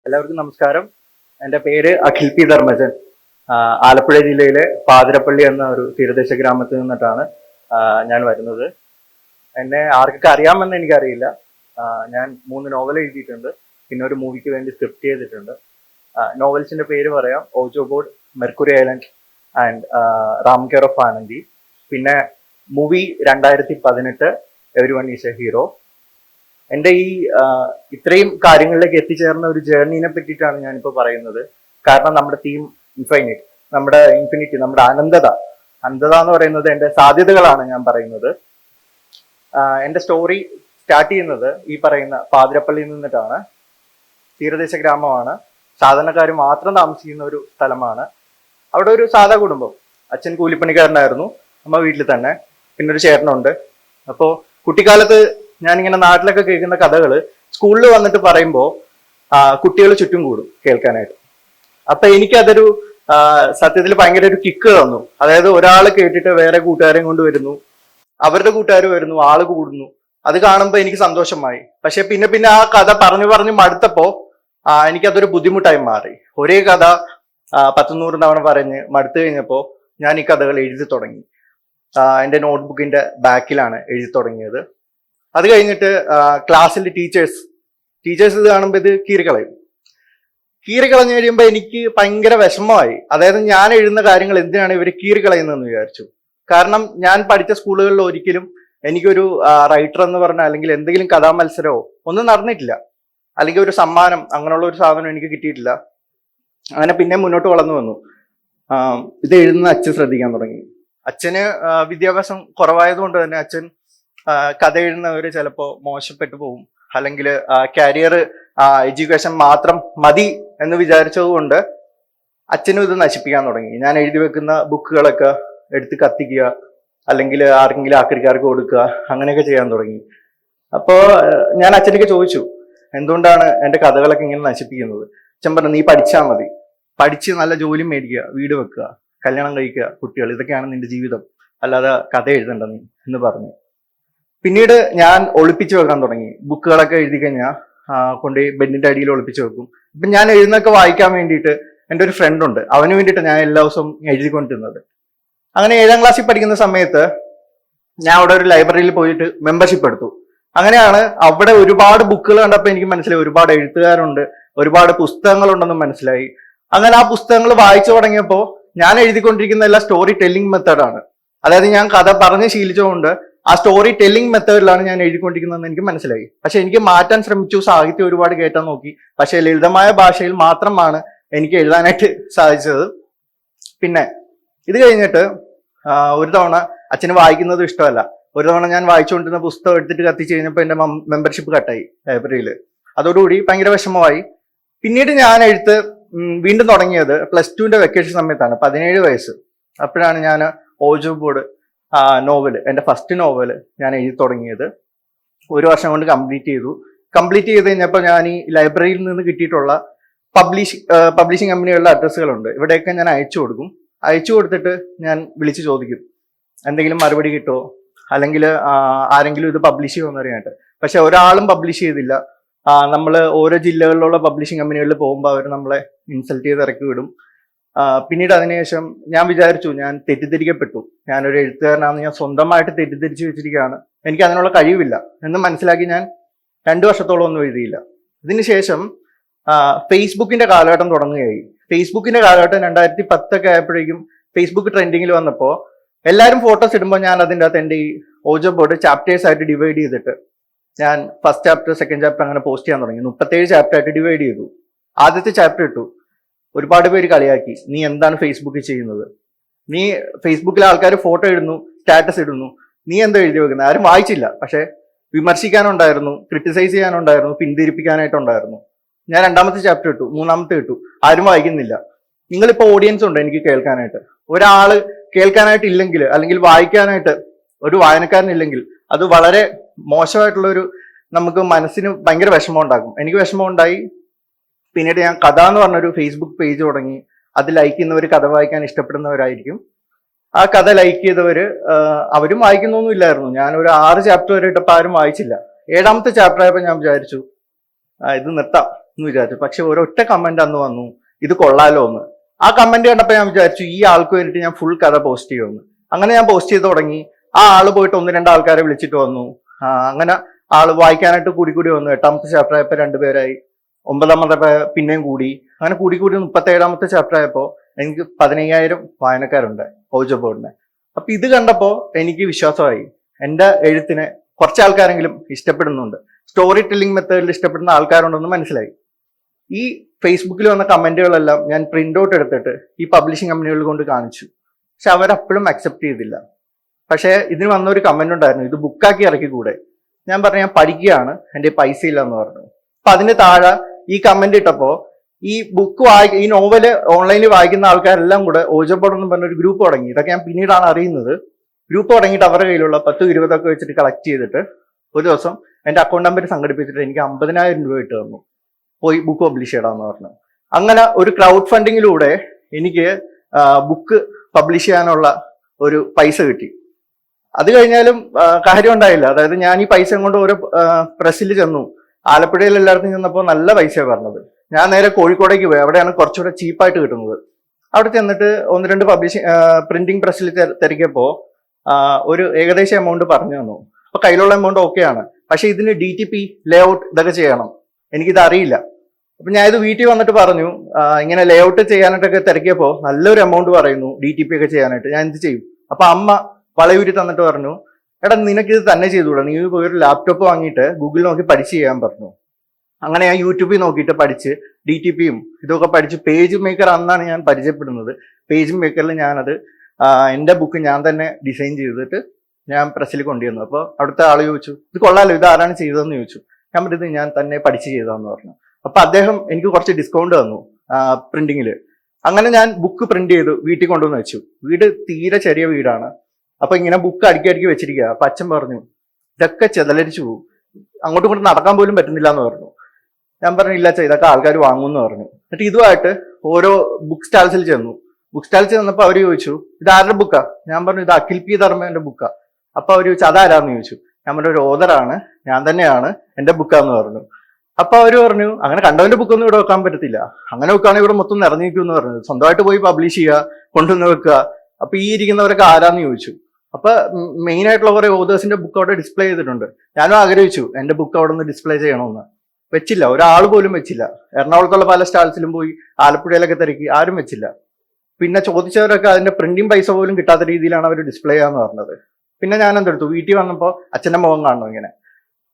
എല്ലാവർക്കും നമസ്കാരം. എൻ്റെ പേര് അഖിൽ പി ധർമ്മജൻ. ആലപ്പുഴ ജില്ലയിലെ പാതിരപ്പള്ളി എന്ന ഒരു തീരദേശ ഗ്രാമത്തിൽ നിന്നിട്ടാണ് ഞാൻ വരുന്നത്. എന്നെ ആർക്കൊക്കെ അറിയാമെന്ന് എനിക്കറിയില്ല. ഞാൻ 3 നോവൽ എഴുതിയിട്ടുണ്ട്, പിന്നെ ഒരു മൂവിക്ക് വേണ്ടി സ്ക്രിപ്റ്റ് ചെയ്തിട്ടുണ്ട്. നോവൽസിന്റെ പേര് പറയാം: ouija board, Mercury Island and Ram care of Anandi. പിന്നെ movie 2018 every one is a hero. എൻ്റെ ഈ ഇത്രയും കാര്യങ്ങളിലേക്ക് എത്തിച്ചേർന്ന ഒരു ജേർണീനെ പറ്റിയിട്ടാണ് ഞാനിപ്പോൾ പറയുന്നത്. കാരണം നമ്മുടെ തീം ഇൻഫൈനൈറ്റ്, നമ്മുടെ ഇൻഫിനിറ്റി, നമ്മുടെ അനന്തത എന്ന് പറയുന്നത് എൻ്റെ സാധ്യതകളാണ് ഞാൻ പറയുന്നത്. എൻ്റെ സ്റ്റോറി സ്റ്റാർട്ട് ചെയ്യുന്നത് ഈ പറയുന്ന പാതിരപ്പള്ളിയിൽ നിന്നിട്ടാണ്. തീരദേശ ഗ്രാമമാണ്, സാധാരണക്കാർ മാത്രം താമസിക്കുന്ന ഒരു സ്ഥലമാണ്. അവിടെ ഒരു സാധാ കുടുംബം. അച്ഛൻ കൂലിപ്പണിക്കാരനായിരുന്നു, അമ്മ വീട്ടിൽ തന്നെ, പിന്നെ ഒരു ചേട്ടനുണ്ട്. അപ്പോൾ കുട്ടിക്കാലത്ത് ഞാനിങ്ങനെ നാട്ടിലൊക്കെ കേൾക്കുന്ന കഥകൾ സ്കൂളിൽ വന്നിട്ട് പറയുമ്പോൾ കുട്ടികൾ ചുറ്റും കൂടും കേൾക്കാനായിട്ട്. അപ്പൊ എനിക്കതൊരു സത്യത്തിൽ ഭയങ്കര ഒരു കിക്ക് തന്നു. അതായത് ഒരാൾ കേട്ടിട്ട് വേറെ കൂട്ടുകാരെയും കൊണ്ട് വരുന്നു, അവരുടെ കൂട്ടുകാർ വരുന്നു, ആള് കൂടുന്നു. അത് കാണുമ്പോൾ എനിക്ക് സന്തോഷമായി. പക്ഷെ പിന്നെ ആ കഥ പറഞ്ഞു മടുത്തപ്പോ എനിക്കതൊരു ബുദ്ധിമുട്ടായി മാറി. ഒരേ കഥ 100 തവണ പറഞ്ഞ് മടുത്തു കഴിഞ്ഞപ്പോൾ ഞാൻ ഈ കഥകൾ എഴുതി തുടങ്ങി. എൻ്റെ നോട്ട്ബുക്കിന്റെ ബാക്കിലാണ് എഴുതി തുടങ്ങിയത്. അത് കഴിഞ്ഞിട്ട് ക്ലാസ്സിൽ ടീച്ചേഴ്സ് ഇത് കാണുമ്പോൾ ഇത് കീറിക്കളഞ്ഞു കഴിയുമ്പോൾ എനിക്ക് ഭയങ്കര വിഷമമായി. അതായത് ഞാൻ എഴുതുന്ന കാര്യങ്ങൾ എന്തിനാണ് ഇവർ കീറിക്കളയുന്നതെന്ന് വിചാരിച്ചു. കാരണം ഞാൻ പഠിച്ച സ്കൂളുകളിൽ ഒരിക്കലും എനിക്കൊരു റൈറ്റർ എന്ന് പറഞ്ഞാൽ അല്ലെങ്കിൽ എന്തെങ്കിലും കഥാമത്സരമോ ഒന്നും നടന്നിട്ടില്ല, അല്ലെങ്കിൽ ഒരു സമ്മാനം അങ്ങനെയുള്ള ഒരു സാധനം എനിക്ക് കിട്ടിയിട്ടില്ല. അങ്ങനെ പിന്നെ മുന്നോട്ട് വളർന്നു വന്നു. ഇത് എഴുതുന്ന അച്ഛൻ ശ്രദ്ധിക്കാൻ തുടങ്ങി. അച്ഛന് വിദ്യാഭ്യാസം കുറവായതുകൊണ്ട് തന്നെ അച്ഛൻ കഥ എഴുതുന്നവര് ചിലപ്പോൾ മോശപ്പെട്ടു പോകും, അല്ലെങ്കിൽ കരിയർ എഡ്യൂക്കേഷൻ മാത്രം മതി എന്ന് വിചാരിച്ചത് കൊണ്ട് അച്ഛനും ഇത് നശിപ്പിക്കാൻ തുടങ്ങി. ഞാൻ എഴുതി വെക്കുന്ന ബുക്കുകളൊക്കെ എടുത്ത് കത്തിക്കുക, അല്ലെങ്കിൽ ആർക്കെങ്കിലും ആക്രിക്കാർക്ക് കൊടുക്കുക, അങ്ങനെയൊക്കെ ചെയ്യാൻ തുടങ്ങി. അപ്പോൾ ഞാൻ അച്ഛനൊക്കെ ചോദിച്ചു, എന്തുകൊണ്ടാണ് എൻ്റെ കഥകളൊക്കെ ഇങ്ങനെ നശിപ്പിക്കുന്നത്? അച്ഛൻ പറഞ്ഞു, നീ പഠിച്ചാൽ മതി, പഠിച്ച് നല്ല ജോലി മേടിക്കുക, വീട് വെക്കുക, കല്യാണം കഴിക്കുക, കുട്ടികൾ, ഇതൊക്കെയാണ് നിന്റെ ജീവിതം, അല്ലാതെ കഥ എഴുതണ്ട നീ എന്ന് പറഞ്ഞു. പിന്നീട് ഞാൻ ഒളിപ്പിച്ചു വെക്കാൻ തുടങ്ങി. ബുക്കുകളൊക്കെ എഴുതി കഴിഞ്ഞാൽ കൊണ്ടുപോയി ബെഡിന്റെ അടിയിൽ ഒളിപ്പിച്ചു വെക്കും. ഇപ്പം ഞാൻ എഴുതുന്നൊക്കെ വായിക്കാൻ വേണ്ടിയിട്ട് എൻ്റെ ഒരു ഫ്രണ്ട് ഉണ്ട്, അവന് വേണ്ടിയിട്ട് ഞാൻ എല്ലാ ദിവസവും എഴുതിക്കൊണ്ടിരുന്നത്. അങ്ങനെ 7ാം ക്ലാസ്സിൽ പഠിക്കുന്ന സമയത്ത് ഞാൻ അവിടെ ഒരു ലൈബ്രറിയിൽ പോയിട്ട് മെമ്പർഷിപ്പ് എടുത്തു. അങ്ങനെയാണ് അവിടെ ഒരുപാട് ബുക്കുകൾ കണ്ടപ്പോൾ എനിക്ക് മനസ്സിലായി ഒരുപാട് എഴുത്തുകാരുണ്ട്, ഒരുപാട് പുസ്തകങ്ങളുണ്ടെന്നും മനസ്സിലായി. അങ്ങനെ ആ പുസ്തകങ്ങൾ വായിച്ചു തുടങ്ങിയപ്പോൾ ഞാൻ എഴുതിക്കൊണ്ടിരിക്കുന്ന എല്ലാ സ്റ്റോറി ടെല്ലിംഗ് മെത്തേഡാണ്. അതായത് ഞാൻ കഥ പറഞ്ഞ് ശീലിച്ചുകൊണ്ട് ആ സ്റ്റോറി ടെല്ലിംഗ് മെത്തേഡിലാണ് ഞാൻ എഴുതിക്കൊണ്ടിരിക്കുന്നതെന്ന് എനിക്ക് മനസ്സിലായി. പക്ഷെ എനിക്ക് മാറ്റാൻ ശ്രമിച്ചു, സാഹിത്യം ഒരുപാട് കേട്ടാൻ നോക്കി. പക്ഷെ ലളിതമായ ഭാഷയിൽ മാത്രമാണ് എനിക്ക് എഴുതാനായിട്ട് സാധിച്ചത്. പിന്നെ ഇത് കഴിഞ്ഞിട്ട് ഒരു തവണ അച്ഛന് വായിക്കുന്നത് ഇഷ്ടമല്ല. ഒരു തവണ ഞാൻ വായിച്ചുകൊണ്ടിരുന്ന പുസ്തകം എടുത്തിട്ട് കത്തിച്ച് കഴിഞ്ഞപ്പോൾ എൻ്റെ മെമ്പർഷിപ്പ് കട്ടായി ലൈബ്രറിയിൽ. അതോടുകൂടി ഭയങ്കര വിഷമമായി. പിന്നീട് ഞാൻ എഴുത്ത് വീണ്ടും തുടങ്ങിയത് +2ന്റെ വെക്കേഷൻ സമയത്താണ്, 17 വയസ്സ്. അപ്പോഴാണ് ഞാൻ ഓജോ ബോർഡ് നോവൽ, എൻ്റെ ഫസ്റ്റ് നോവൽ ഞാൻ എഴുതി തുടങ്ങിയത്. 1 വർഷം കൊണ്ട് കംപ്ലീറ്റ് ചെയ്ത് കഴിഞ്ഞപ്പോൾ ഞാൻ ഈ ലൈബ്രറിയിൽ നിന്ന് കിട്ടിയിട്ടുള്ള പബ്ലിഷിംഗ് കമ്പനികളുടെ അഡ്രസ്സുകളുണ്ട്, ഇവിടെയൊക്കെ ഞാൻ അയച്ചു കൊടുത്തിട്ട് ഞാൻ വിളിച്ച് ചോദിക്കും എന്തെങ്കിലും മറുപടി കിട്ടുമോ, അല്ലെങ്കിൽ ആരെങ്കിലും ഇത് പബ്ലിഷ് ചെയ്യുമോ എന്നറിയാനായിട്ട്. പക്ഷെ ഒരാളും പബ്ലിഷ് ചെയ്തില്ല. നമ്മൾ ഓരോ ജില്ലകളിലുള്ള പബ്ലിഷിംഗ് കമ്പനികളിൽ പോകുമ്പോൾ അവർ നമ്മളെ ഇൻസൾട്ട് ചെയ്ത് ഇറക്കി വിടും. പിന്നീട് അതിനുശേഷം ഞാൻ വിചാരിച്ചു, ഞാൻ തെറ്റിദ്ധരിക്കപ്പെട്ടു, ഞാനൊരു എഴുത്തുകാരനാണെന്ന് ഞാൻ സ്വന്തമായിട്ട് തെറ്റിദ്ധരിച്ചു വെച്ചിരിക്കുകയാണ്, എനിക്ക് അതിനുള്ള കഴിവില്ല എന്ന് മനസ്സിലാക്കി ഞാൻ 2 വർഷത്തോളം ഒന്നും എഴുതിയില്ല. ഇതിനുശേഷം ഫേസ്ബുക്കിന്റെ കാലഘട്ടം തുടങ്ങുകയായി. ഫേസ്ബുക്കിന്റെ കാലഘട്ടം 2010 ആയപ്പോഴേക്കും ഫേസ്ബുക്ക് ട്രെൻഡിങ്ങിൽ വന്നപ്പോൾ എല്ലാവരും ഫോട്ടോസ് ഇടുമ്പോൾ ഞാൻ അതിൻ്റെ അകത്ത് എൻ്റെ ഈ ഓജോ ബോർഡ് ചാപ്റ്റേഴ്സ് ആയിട്ട് ഡിവൈഡ് ചെയ്തിട്ട് ഞാൻ ഫസ്റ്റ് ചാപ്റ്റർ, സെക്കൻഡ് ചാപ്റ്റർ അങ്ങനെ പോസ്റ്റ് ചെയ്യാൻ തുടങ്ങി. 37 ചാപ്റ്റർ ആയിട്ട് ഡിവൈഡ് ചെയ്തു. ആദ്യത്തെ ചാപ്റ്റർ ഇട്ടു. ഒരുപാട് പേര് കളിയാക്കി, നീ എന്താണ് ഫേസ്ബുക്കിൽ ചെയ്യുന്നത്, നീ ഫേസ്ബുക്കിലെ ആൾക്കാർ ഫോട്ടോ ഇടുന്നു, സ്റ്റാറ്റസ് ഇടുന്നു, നീ എന്താ എഴുതി വെക്കുന്നത്? ആരും വായിച്ചില്ല. പക്ഷെ വിമർശിക്കാനുണ്ടായിരുന്നു, ക്രിട്ടിസൈസ് ചെയ്യാനുണ്ടായിരുന്നു, പിന്തിരിപ്പിക്കാനായിട്ടുണ്ടായിരുന്നു. ഞാൻ 2ാമത്തെ ചാപ്റ്റർ ഇട്ടു, 3ാമത്തെ ഇട്ടു, ആരും വായിക്കുന്നില്ല. നിങ്ങളിപ്പോൾ ഓഡിയൻസ് ഉണ്ട് എനിക്ക് കേൾക്കാനായിട്ട്. ഒരാള് കേൾക്കാനായിട്ട് ഇല്ലെങ്കിൽ, അല്ലെങ്കിൽ വായിക്കാനായിട്ട് ഒരു വായനക്കാരനില്ലെങ്കിൽ, അത് വളരെ മോശമായിട്ടുള്ളൊരു, നമുക്ക് മനസ്സിന് ഭയങ്കര വിഷമം ഉണ്ടാക്കും. എനിക്ക് വിഷമം ഉണ്ടായി. പിന്നീട് ഞാൻ കഥ എന്ന് പറഞ്ഞൊരു ഫേസ്ബുക്ക് പേജ് തുടങ്ങി. അത് ലൈക്ക് ചെയ്യുന്നവർ കഥ വായിക്കാൻ ഇഷ്ടപ്പെടുന്നവരായിരിക്കും. ആ കഥ ലൈക്ക് ചെയ്തവര് അവരും വായിക്കുന്നൊന്നും ഇല്ലായിരുന്നു. ഞാൻ ഒരു 6 ചാപ്റ്റർ വരെ ഇട്ടപ്പോൾ ആരും വായിച്ചില്ല. 7ാമത്തെ ചാപ്റ്റർ ആയപ്പോൾ ഞാൻ വിചാരിച്ചു ഇത് നിർത്താം, എന്ന് വിചാരിച്ചു. പക്ഷെ ഒരൊറ്റ കമന്റ് അന്ന് വന്നു, ഇത് കൊള്ളാലോ എന്ന്. ആ കമന്റ് കണ്ടപ്പോൾ ഞാൻ വിചാരിച്ചു ഈ ആൾക്ക് വേണ്ടിയിട്ട് ഞാൻ ഫുൾ കഥ പോസ്റ്റ് ചെയ്യുമെന്ന്. അങ്ങനെ ഞാൻ പോസ്റ്റ് ചെയ്ത് തുടങ്ങി. ആ ആള് പോയിട്ട് 1-2 ആൾക്കാരെ വിളിച്ചിട്ട് വന്നു. അങ്ങനെ ആള് വായിക്കാനായിട്ട് കൂടി വന്നു. 8ാമത്തെ ചാപ്റ്റർ ആയപ്പോൾ 2 പേരായി, 9ാമത്തെ പിന്നെയും കൂടി, അങ്ങനെ കൂടി 37ാമത്തെ ചാപ്റ്റർ ആയപ്പോൾ എനിക്ക് 15,000 വായനക്കാരുണ്ട് ഓജോ ബോർഡിന്. അപ്പൊ ഇത് കണ്ടപ്പോ എനിക്ക് വിശ്വാസമായി, എന്റെ എഴുത്തിനെ കുറച്ച് ആൾക്കാരെങ്കിലും ഇഷ്ടപ്പെടുന്നുണ്ട്, സ്റ്റോറി ടെല്ലിംഗ് മെത്തേഡിൽ ഇഷ്ടപ്പെടുന്ന ആൾക്കാരുണ്ടെന്ന് മനസ്സിലായി. ഈ ഫേസ്ബുക്കിൽ വന്ന കമന്റുകളെല്ലാം ഞാൻ പ്രിന്റ് ഔട്ട് എടുത്തിട്ട് ഈ പബ്ലിഷിംഗ് കമ്പനികളിൽ കൊണ്ട് കാണിച്ചു. പക്ഷെ അവരപ്പോഴും അക്സെപ്റ്റ് ചെയ്തില്ല. പക്ഷെ ഇതിന് വന്ന ഒരു കമന്റ് ഉണ്ടായിരുന്നു, ഇത് ബുക്കാക്കി ഇറക്കിക്കൂടെ. ഞാൻ പറഞ്ഞു ഞാൻ പഠിക്കുകയാണ്, എൻ്റെ പൈസ ഇല്ല എന്ന് പറഞ്ഞു. അപ്പൊ അതിന് താഴെ ഈ കമന്റ് ഇട്ടപ്പോ ഈ ബുക്ക് ഈ നോവല് ഓൺലൈനിൽ വായിക്കുന്ന ആൾക്കാരെല്ലാം കൂടെ ഓജോ ബോർഡ് എന്ന് പറഞ്ഞ ഒരു ഗ്രൂപ്പ് തുടങ്ങി. ഇതൊക്കെ ഞാൻ പിന്നീടാണ് അറിയുന്നത്. ഗ്രൂപ്പ് തുടങ്ങിയിട്ട് അവരുടെ കയ്യിലുള്ള 10-20 വെച്ചിട്ട് കളക്ട് ചെയ്തിട്ട് ഒരു ദിവസം എന്റെ അക്കൗണ്ട് നമ്പർ സംഘടിപ്പിച്ചിട്ട് എനിക്ക് 50,000 രൂപ ഇട്ട് തന്നു, പോയി ബുക്ക് പബ്ലിഷ് ചെയ്യണമെന്ന് പറഞ്ഞു. അങ്ങനെ ഒരു ക്രൗഡ് ഫണ്ടിങ്ങിലൂടെ എനിക്ക് ബുക്ക് പബ്ലിഷ് ചെയ്യാനുള്ള ഒരു പൈസ കിട്ടി. അത് കഴിഞ്ഞാലും കാര്യം ഉണ്ടായില്ല. അതായത് ഞാൻ ഈ പൈസ കൊണ്ട് ഓരോ പ്രസ്സിൽ ചെന്നു. ആലപ്പുഴയിൽ എല്ലായിടത്തും ചെന്നപ്പോൾ നല്ല പൈസയാണ് പറഞ്ഞത്. ഞാൻ നേരെ കോഴിക്കോടേക്ക് പോയി, അവിടെയാണ് കുറച്ചുകൂടെ ചീപ്പായിട്ട് കിട്ടുന്നത്. അവിടെ ചെന്നിട്ട് 1-2 പ്രിന്റിംഗ് പ്രസ്സിൽ തിരക്കിയപ്പോൾ ഒരു ഏകദേശം എമൗണ്ട് പറഞ്ഞു തന്നു. അപ്പൊ കയ്യിലുള്ള എമൗണ്ട് ഓക്കെയാണ്, പക്ഷെ ഇതിന് DTP ലേഔട്ട് ഇതൊക്കെ ചെയ്യണം, എനിക്കിത് അറിയില്ല. അപ്പൊ ഞാൻ ഇത് വീട്ടിൽ വന്നിട്ട് പറഞ്ഞു, ഇങ്ങനെ ലേഔട്ട് ചെയ്യാനായിട്ടൊക്കെ തിരക്കിയപ്പോൾ നല്ലൊരു എമൗണ്ട് പറയുന്നു DTP ഒക്കെ ചെയ്യാനായിട്ട്, ഞാൻ എന്ത് ചെയ്യും? അപ്പൊ അമ്മ വളയൂരി തന്നിട്ട് പറഞ്ഞു, എടാ നിനക്കിത് തന്നെ ചെയ്തുകൂടാ, നീ പോയി ഒരു ലാപ്ടോപ്പ് വാങ്ങിയിട്ട് ഗൂഗിളിൽ നോക്കി പഠിച്ച് ചെയ്യാൻ പറഞ്ഞു. അങ്ങനെ ഞാൻ യൂട്യൂബിൽ നോക്കിയിട്ട് പഠിച്ച് DTPയും ഇതൊക്കെ പഠിച്ച് പേജ് മേക്കർ അന്നാണ് ഞാൻ പരിചയപ്പെടുന്നത്. പേജ് മേക്കറിൽ ഞാനത് എൻ്റെ ബുക്ക് ഞാൻ തന്നെ ഡിസൈൻ ചെയ്തിട്ട് ഞാൻ പ്രസ്സിൽ കൊണ്ടുവന്നു. അപ്പോൾ അവിടുത്തെ ആൾ ചോദിച്ചു, ഇത് കൊള്ളാലോ, ഇത് ആരാണ് ചെയ്തതെന്ന് ചോദിച്ചു. ഞാൻ പറഞ്ഞത് ഞാൻ തന്നെ പഠിച്ച് ചെയ്തതെന്ന് പറഞ്ഞു. അപ്പൊ അദ്ദേഹം എനിക്ക് കുറച്ച് ഡിസ്കൗണ്ട് തന്നു പ്രിന്റിങ്ങിൽ. അങ്ങനെ ഞാൻ ബുക്ക് പ്രിന്റ് ചെയ്തു വീട്ടിൽ കൊണ്ടുവന്ന് വെച്ചു. വീട് തീരെ ചെറിയ വീടാണ്. അപ്പൊ ഇങ്ങനെ ബുക്ക് അടുക്കി വെച്ചിരിക്കുക. അപ്പൊ അച്ഛൻ പറഞ്ഞു, ഇതൊക്കെ ചെതലരിച്ചു പോകും, അങ്ങോട്ടും ഇങ്ങോട്ടും നടക്കാൻ പോലും പറ്റുന്നില്ല എന്ന് പറഞ്ഞു. ഞാൻ പറഞ്ഞു, ഇല്ല ഇതൊക്കെ ആൾക്കാർ വാങ്ങുമെന്ന് പറഞ്ഞു. എന്നിട്ട് ഇതുമായിട്ട് ഓരോ ബുക്ക് സ്റ്റാൾസിൽ ചെന്നു. ബുക്ക് സ്റ്റാൾസിൽ ചെന്നപ്പോൾ അവർ ചോദിച്ചു, ഇത് ആരുടെ ബുക്കാ? ഞാൻ പറഞ്ഞു, ഇത് അഖിൽ പി ധർമ്മന്റെ ബുക്കാ. അപ്പൊ അവർ ചോദിച്ചു, അതാരാന്ന് ചോദിച്ചു. ഞാൻ പറഞ്ഞു, ഒരു ഓതറാണ്, ഞാൻ തന്നെയാണ്, എന്റെ ബുക്കാന്ന് പറഞ്ഞു. അപ്പൊ അവര് പറഞ്ഞു, അങ്ങനെ കണ്ടവന്റെ ബുക്കൊന്നും ഇവിടെ വെക്കാൻ പറ്റത്തില്ല, അങ്ങനെ വെക്കുകയാണെങ്കിൽ ഇവിടെ മൊത്തം നിറഞ്ഞിരിക്കും എന്ന് പറഞ്ഞു. സ്വന്തമായിട്ട് പോയി പബ്ലിഷ് ചെയ്യുക, കൊണ്ടുവന്ന് വെക്കുക. അപ്പൊ ഈ ഇരിക്കുന്നവരൊക്കെ ആരാന്ന് ചോദിച്ചു. അപ്പൊ മെയിൻ ആയിട്ടുള്ള കുറെ ഓതേഴ്സിന്റെ ബുക്ക് അവിടെ ഡിസ്പ്ലേ ചെയ്തിട്ടുണ്ട്. ഞാനും ആഗ്രഹിച്ചു എന്റെ ബുക്ക് അവിടെ നിന്ന് ഡിസ്പ്ലേ ചെയ്യണമെന്ന്. വെച്ചില്ല, ഒരാൾ പോലും വെച്ചില്ല. എറണാകുളത്തുള്ള പല സ്റ്റാൾസിലും പോയി, ആലപ്പുഴയിലൊക്കെ തിരക്കി, ആരും വെച്ചില്ല. പിന്നെ ചോദിച്ചവരൊക്കെ അതിന്റെ പ്രിന്റിംഗ് പൈസ പോലും കിട്ടാത്ത രീതിയിലാണ് അവർ ഡിസ്പ്ലേ ചെയ്യാന്ന് പറഞ്ഞത്. പിന്നെ ഞാൻ എന്തെടുത്തു, വീട്ടിൽ വന്നപ്പോൾ അച്ഛന്റെ മുഖം കാണണം ഇങ്ങനെ.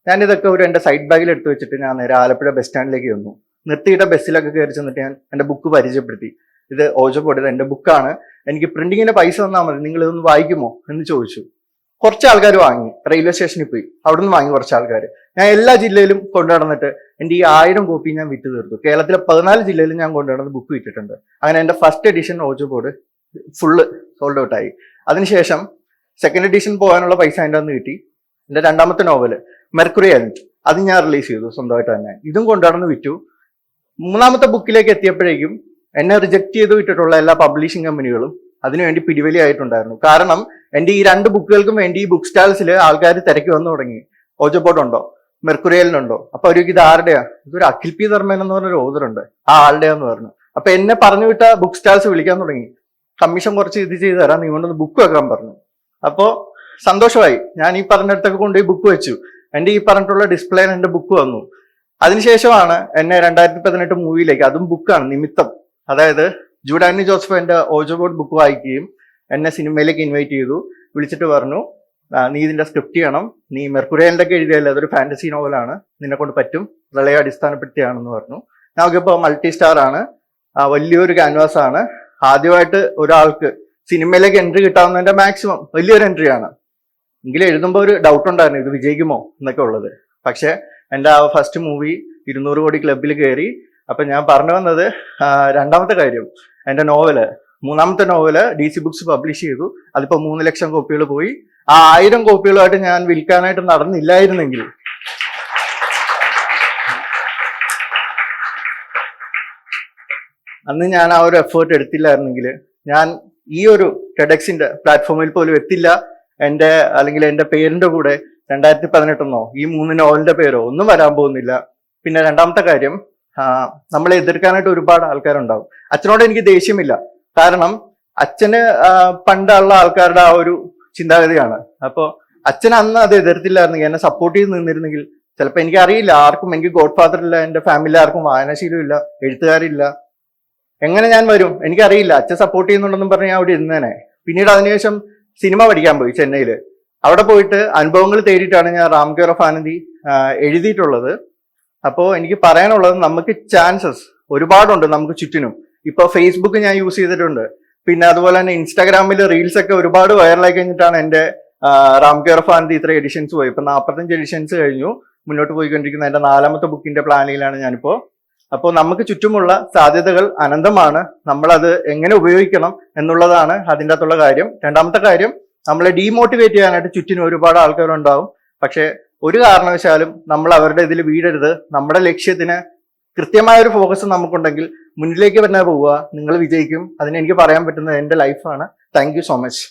ഞാനിതൊക്കെ എന്റെ സൈഡ് ബാഗിൽ എടുത്തു വെച്ചിട്ട് ഞാൻ നേരെ ആലപ്പുഴ ബസ് സ്റ്റാൻഡിലേക്ക് വന്നു. നിർത്തിയിട്ട ബസ്സിലൊക്കെ കയറി ചെന്നിട്ട് ഞാൻ എന്റെ ബുക്ക് പരിചയപ്പെടുത്തി. ഇത് ഓജോ ബോർഡ്, ഇത് എന്റെ ബുക്കാണ്, എനിക്ക് പ്രിന്റിങ്ങിന്റെ പൈസ തന്നാൽ മതി, നിങ്ങൾ ഇതൊന്ന് വായിക്കുമോ എന്ന് ചോദിച്ചു. കുറച്ച് ആൾക്കാർ വാങ്ങി. റെയിൽവേ സ്റ്റേഷനിൽ പോയി, അവിടെ നിന്ന് വാങ്ങി കുറച്ച് ആൾക്കാർ. ഞാൻ എല്ലാ ജില്ലയിലും കൊണ്ടുനടന്നിട്ട് എന്റെ ഈ 1000 കോപ്പി ഞാൻ വിറ്റ് തീർത്തു. കേരളത്തിലെ 14 ജില്ലയിലും ഞാൻ കൊണ്ടുനടന്ന് ബുക്ക് വിറ്റിട്ടുണ്ട്. അങ്ങനെ എന്റെ ഫസ്റ്റ് എഡിഷൻ ഓജോ ബോർഡ് ഫുള്ള് സോൾഡ് ഔട്ട് ആയി. അതിനുശേഷം സെക്കൻഡ് എഡിഷൻ പോകാനുള്ള പൈസ എൻ്റെ അന്ന് കിട്ടി. എന്റെ 2ാമത്തെ നോവല് മെർക്കുറി ഐലൻഡ്, അത് ഞാൻ റിലീസ് ചെയ്തു സ്വന്തമായിട്ട് തന്നെ. ഇതും കൊണ്ടുനടന്ന് വിറ്റു. 3ാമത്തെ ബുക്കിലേക്ക് എത്തിയപ്പോഴേക്കും എന്നെ റിജക്ട് ചെയ്ത് വിട്ടിട്ടുള്ള എല്ലാ പബ്ലിഷിംഗ് കമ്പനികളും അതിനുവേണ്ടി പിടിവലി ആയിട്ടുണ്ടായിരുന്നു. കാരണം എന്റെ ഈ 2 ബുക്കുകൾക്കും വേണ്ടി ഈ ബുക്ക് സ്റ്റാൾസിൽ ആൾക്കാർ തിരക്കി വന്നു തുടങ്ങി, ഓജോ ബോർഡ് ഉണ്ടോ, മെർക്കുറിയലിനുണ്ടോ. അപ്പൊ അവർക്ക് ഇത് ആരുടെയാ? ഇതൊരു അഖിൽ പി ധർമ്മൻ എന്ന് പറഞ്ഞൊരു ഓതറുണ്ട്, ആ ആളുടെയാന്ന് പറഞ്ഞു. അപ്പൊ എന്നെ പറഞ്ഞു വിട്ട ബുക്ക് സ്റ്റാൾസ് വിളിക്കാൻ തുടങ്ങി, കമ്മീഷൻ കുറച്ച് ഇത് ചെയ്ത് തരാം, നീ കൊണ്ടൊന്ന് ബുക്ക് വെക്കാൻ പറഞ്ഞു. അപ്പോ സന്തോഷമായി. ഞാൻ ഈ പറഞ്ഞിടത്തൊക്കെ കൊണ്ടുപോയി ബുക്ക് വെച്ചു. എന്റെ ഈ പറഞ്ഞിട്ടുള്ള ഡിസ്പ്ലേയിൽ എന്റെ ബുക്ക് വന്നു. അതിനുശേഷമാണ് എന്നെ 2018 മൂവിയിലേക്ക്, അതും ബുക്കാണ്, നിമിത്തം, അതായത് ജൂഡ് ആന്റണി ജോസഫ് എന്റെ ഓജോ ബോർഡ് ബുക്ക് വായിക്കുകയും എന്നെ സിനിമയിലേക്ക് ഇൻവൈറ്റ് ചെയ്തു. വിളിച്ചിട്ട് പറഞ്ഞു, നീ ഇതിന്റെ സ്ക്രിപ്റ്റ് ചെയ്യണം, നീ മെർക്കുറിയലിന്റെ ഒക്കെ എഴുതിയല്ലേ, അതൊരു ഫാന്റസി നോവലാണ്, നിന്നെ കൊണ്ട് പറ്റും, പ്രളയം അടിസ്ഥാനപ്പെടുത്തിയാണെന്ന് പറഞ്ഞു. നമുക്കിപ്പോ മൾട്ടി സ്റ്റാർ ആണ്, വലിയൊരു ക്യാൻവാസ് ആണ്, ആദ്യമായിട്ട് ഒരാൾക്ക് സിനിമയിലേക്ക് എൻട്രി കിട്ടാവുന്നതിന്റെ മാക്സിമം വലിയൊരു എൻട്രി ആണ്. എങ്കിലും എഴുതുമ്പോൾ ഒരു ഡൗട്ട് ഉണ്ടായിരുന്നു, ഇത് വിജയിക്കുമോ എന്നൊക്കെ ഉള്ളത്. പക്ഷെ എൻ്റെ ആ ഫസ്റ്റ് മൂവി 200 കോടി ക്ലബിൽ കയറി. അപ്പൊ ഞാൻ പറഞ്ഞു വന്നത്, 2ാമത്തെ കാര്യം, എന്റെ നോവല് 3ാമത്തെ നോവല് DC ബുക്സ് പബ്ലിഷ് ചെയ്തു. അതിപ്പോ 3 ലക്ഷം കോപ്പികൾ പോയി. ആ 1000 കോപ്പികളുമായിട്ട് ഞാൻ വിൽക്കാനായിട്ട് നടന്നില്ലായിരുന്നെങ്കിൽ അന്ന് ഞാൻ ആ ഒരു എഫേർട്ട് എടുത്തില്ലായിരുന്നെങ്കിൽ ഞാൻ ഈ ഒരു ടെഡെക്സിന്റെ പ്ലാറ്റ്ഫോമിൽ പോലും എത്തില്ല. അല്ലെങ്കിൽ എന്റെ പേരിന്റെ കൂടെ 2018 ഈ 3 നോവലിന്റെ പേരോ ഒന്നും വരാൻ പോകുന്നില്ല. പിന്നെ 2ാമത്തെ കാര്യം, നമ്മളെ എതിർക്കാനായിട്ട് ഒരുപാട് ആൾക്കാരുണ്ടാവും. അച്ഛനോട് എനിക്ക് ദേഷ്യമില്ല, കാരണം അച്ഛന് പണ്ടുള്ള ആൾക്കാരുടെ ആ ഒരു ചിന്താഗതിയാണ്. അപ്പോ അച്ഛൻ അന്ന് അത് എതിർത്തില്ലായിരുന്നെങ്കിൽ, എന്നെ സപ്പോർട്ട് ചെയ്ത് നിന്നിരുന്നെങ്കിൽ ചിലപ്പോൾ എനിക്കറിയില്ല, ആർക്കും എനിക്ക് ഗോഡ് ഫാദർ ഇല്ല, എന്റെ ഫാമിലി ആർക്കും വായനാശീലമില്ല, എഴുത്തുകാരില്ല, എങ്ങനെ ഞാൻ വരും എനിക്കറിയില്ല. അച്ഛൻ സപ്പോർട്ട് ചെയ്യുന്നുണ്ടെന്നും പറഞ്ഞ് ഞാൻ അവിടെ ഇരുന്നേനെ. പിന്നീട് അതിനുശേഷം സിനിമ പഠിക്കാൻ പോയി ചെന്നൈയിൽ. അവിടെ പോയിട്ട് അനുഭവങ്ങൾ തേടിയിട്ടാണ് ഞാൻ റാം കെയർ ഓഫ് ആനന്ദി എഴുതിയിട്ടുള്ളത്. അപ്പോൾ എനിക്ക് പറയാനുള്ളത്, നമുക്ക് ചാൻസസ് ഒരുപാടുണ്ട് നമുക്ക് ചുറ്റിനും. ഇപ്പൊ ഫേസ്ബുക്ക് ഞാൻ യൂസ് ചെയ്തിട്ടുണ്ട്, പിന്നെ അതുപോലെ തന്നെ ഇൻസ്റ്റാഗ്രാമിൽ റീൽസ് ഒക്കെ ഒരുപാട് വൈറലായി കഴിഞ്ഞിട്ടാണ് എന്റെ റാം കെയർ ഓഫ് ആനന്ദി ഇത്ര എഡിഷൻസ് പോയി. ഇപ്പൊ 45 എഡിഷൻസ് കഴിഞ്ഞു, മുന്നോട്ട് പോയിക്കൊണ്ടിരിക്കുന്ന എന്റെ 4ാമത്തെ ബുക്കിന്റെ പ്ലാനിങ്ങിലാണ് ഞാനിപ്പോ. അപ്പോൾ നമുക്ക് ചുറ്റുമുള്ള സാധ്യതകൾ അനന്തമാണ്, നമ്മളത് എങ്ങനെ ഉപയോഗിക്കണം എന്നുള്ളതാണ് അതിൻ്റെ അകത്തുള്ള കാര്യം. രണ്ടാമത്തെ കാര്യം, നമ്മളെ ഡീമോട്ടിവേറ്റ് ചെയ്യാനായിട്ട് ചുറ്റിനും ഒരുപാട് ആൾക്കാരുണ്ടാവും. പക്ഷെ ഒരു കാരണവശാലും നമ്മൾ അവരുടെ ഇതിൽ വീഴരുത്. നമ്മുടെ ലക്ഷ്യത്തിന് കൃത്യമായ ഒരു ഫോക്കസ് നമുക്കുണ്ടെങ്കിൽ മുന്നിലേക്ക് തന്നെ പോവുക, നിങ്ങൾ വിജയിക്കും. അതിന് എനിക്ക് പറയാൻ പറ്റുന്നത് എൻ്റെ ലൈഫാണ്. Thank you so much.